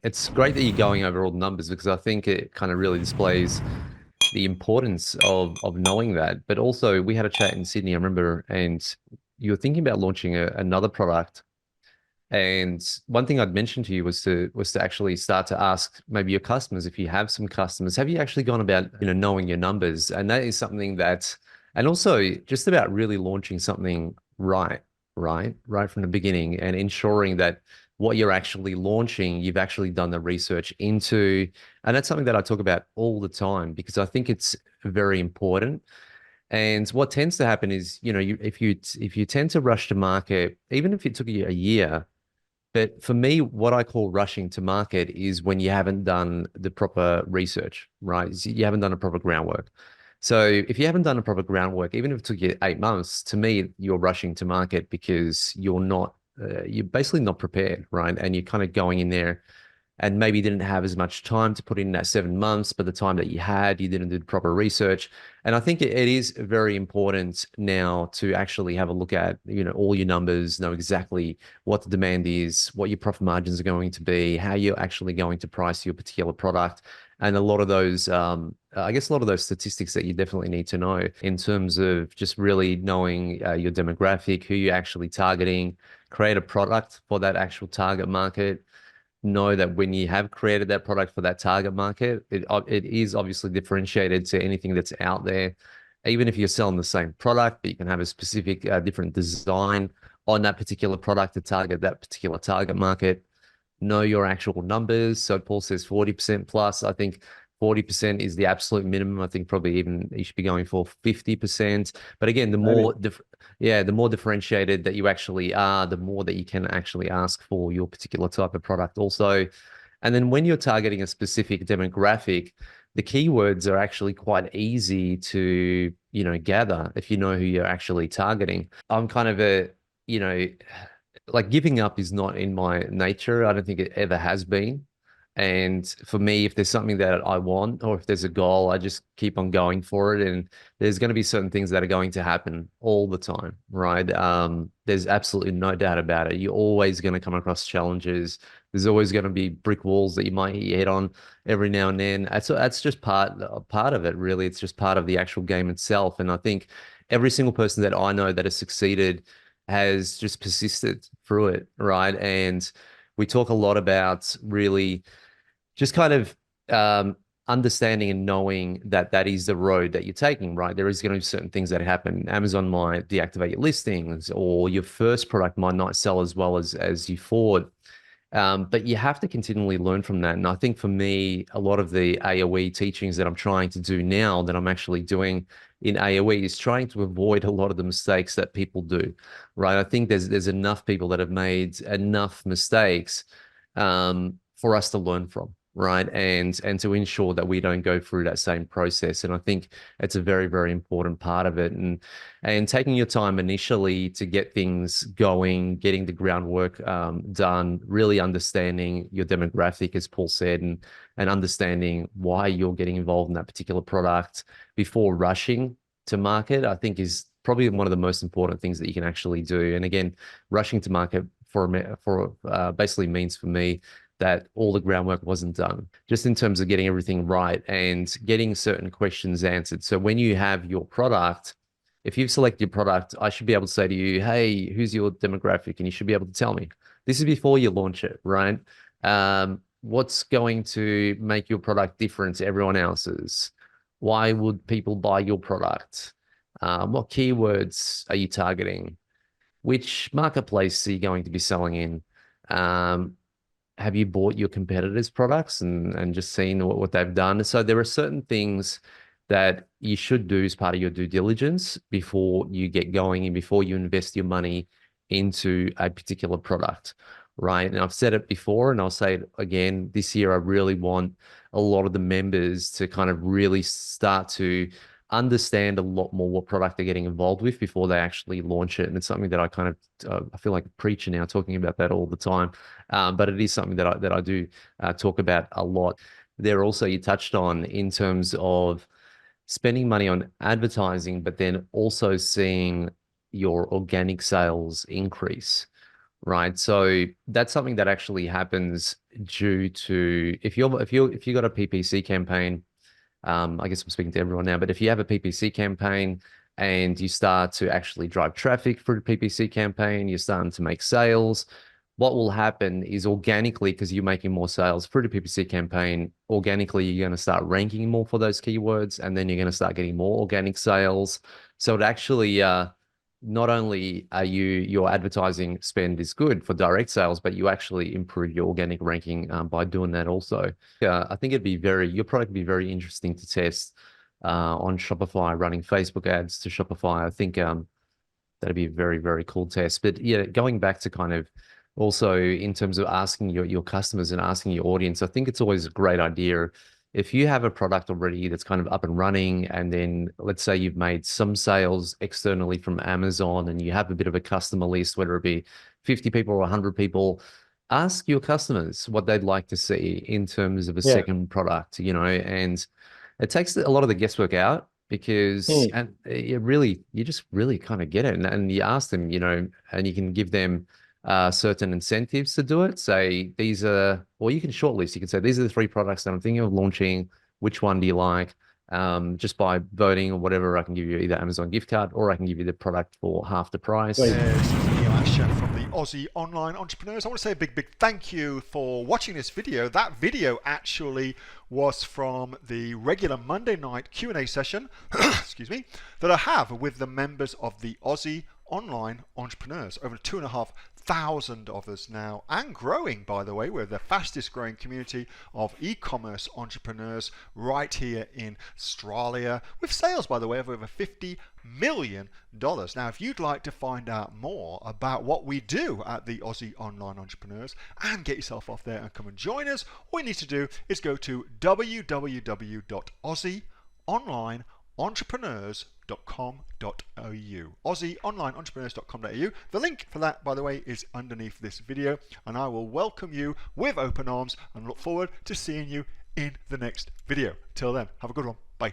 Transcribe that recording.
it's great that you're going over all the numbers because I think it kind of really displays the importance of knowing that. But also, we had a chat in Sydney, I remember, and you were thinking about launching another product. And one thing I'd mentioned to you was to actually start to ask maybe your customers, if you have some customers, have you actually gone about, knowing your numbers? And that is something that, and also just about really launching something right from the beginning and ensuring that what you're actually launching, you've actually done the research into. And that's something that I talk about all the time because I think it's very important. And what tends to happen is, if you tend to rush to market, even if it took you a year, but for me, what I call rushing to market is when you haven't done the proper research, right? You haven't done a proper groundwork. So if you haven't done a proper groundwork, even if it took you 8 months, to me, you're rushing to market because you're basically not prepared, right? And you're kind of going in there and maybe didn't have as much time to put in that 7 months, but the time that you had, you didn't do the proper research. And I think it is very important now to actually have a look at, all your numbers, know exactly what the demand is, what your profit margins are going to be, how you're actually going to price your particular product. And a lot of those, I guess, a lot of those statistics that you definitely need to know in terms of just really knowing your demographic, who you're actually targeting, create a product for that actual target market, know that when you have created that product for that target market, it is obviously differentiated to anything that's out there. Even if you're selling the same product, but you can have a specific different design on that particular product to target that particular target market. Know your actual numbers. So Paul says 40% plus. I think 40% is the absolute minimum. I think probably even you should be going for 50%. But again, the more differentiated that you actually are, the more that you can actually ask for your particular type of product also. And then when you're targeting a specific demographic, the keywords are actually quite easy to, gather if you know who you're actually targeting. I'm kind of you know, like giving up is not in my nature. I don't think it ever has been. And for me, if there's something that I want or if there's a goal, I just keep on going for it. And there's going to be certain things that are going to happen all the time, right? There's absolutely no doubt about it. You're always going to come across challenges. There's always going to be brick walls that you might hit your head on every now and then. That's just part of it, really. It's just part of the actual game itself. And I think every single person that I know that has succeeded has just persisted through it, right? And we talk a lot about really just kind of understanding and knowing that that is the road that you're taking, right? There is going to be certain things that happen. Amazon might deactivate your listings, or your first product might not sell as well as you thought. But you have to continually learn from that. And I think for me, a lot of the AOE teachings that I'm trying to do now, that I'm actually doing in AOE, is trying to avoid a lot of the mistakes that people do, right? I think there's enough people that have made enough mistakes for us to learn from, right? And to ensure that we don't go through that same process. And I think it's a very, very important part of it. And taking your time initially to get things going, getting the groundwork done, really understanding your demographic, as Paul said, and understanding why you're getting involved in that particular product before rushing to market, I think is probably one of the most important things that you can actually do. And again, rushing to market for basically means for me that all the groundwork wasn't done, just in terms of getting everything right and getting certain questions answered. So when you have your product, if you've selected your product, I should be able to say to you, hey, who's your demographic? And you should be able to tell me. This is before you launch it, right? What's going to make your product different to everyone else's? Why would people buy your product? What keywords are you targeting? Which marketplace are you going to be selling in? Have you bought your competitors' products and just seen what they've done? So there are certain things that you should do as part of your due diligence before you get going and before you invest your money into a particular product, right? And I've said it before and I'll say it again, this year I really want a lot of the members to kind of really start to understand a lot more what product they're getting involved with before they actually launch it. And it's something that I kind of I feel like a preacher now talking about that all the time. But it is something that I do talk about a lot. There also you touched on in terms of spending money on advertising, but then also seeing your organic sales increase, right? So that's something that actually happens due to if you got a PPC campaign. I guess I'm speaking to everyone now, but if you have a PPC campaign and you start to actually drive traffic for the PPC campaign, you're starting to make sales. What will happen is organically, because you're making more sales through the PPC campaign, organically, you're going to start ranking more for those keywords, and then you're going to start getting more organic sales. So it actually, not only are your advertising spend is good for direct sales, but you actually improve your organic ranking by doing that also. I think your product would be very interesting to test on Shopify, running Facebook ads to Shopify. I think that'd be a very, very cool test. But yeah, going back to kind of also in terms of asking your customers and asking your audience, I think it's always a great idea if you have a product already that's kind of up and running, and then let's say you've made some sales externally from Amazon and you have a bit of a customer list, whether it be 50 people or 100 people, ask your customers what they'd like to see in terms of a Yeah. second product, and it takes a lot of the guesswork out because Hmm. and you just really kind of get it, and you ask them, and you can give them certain incentives to do it. Say these are, or you can shortlist. You can say these are the three products that I'm thinking of launching. Which one do you like? Just by voting or whatever, I can give you either Amazon gift card or I can give you the product for half the price. Great. This is Neil-Asher from the Aussie Online Entrepreneurs. I want to say a big thank you for watching this video. That video actually was from the regular Monday night Q&A session, excuse me, that I have with the members of the Aussie Online Entrepreneurs. Over 2,500 of us now, and growing, by the way. We're the fastest growing community of e-commerce entrepreneurs right here in Australia, with sales, by the way, of over $50 million. Now, if you'd like to find out more about what we do at the Aussie Online Entrepreneurs and get yourself off there and come and join us, all you need to do is go to www.aussieonlineentrepreneurs.com.au. AussieOnlineEntrepreneurs.com.au. The link for that, by the way, is underneath this video, and I will welcome you with open arms and look forward to seeing you in the next video. Till then, have a good one. Bye.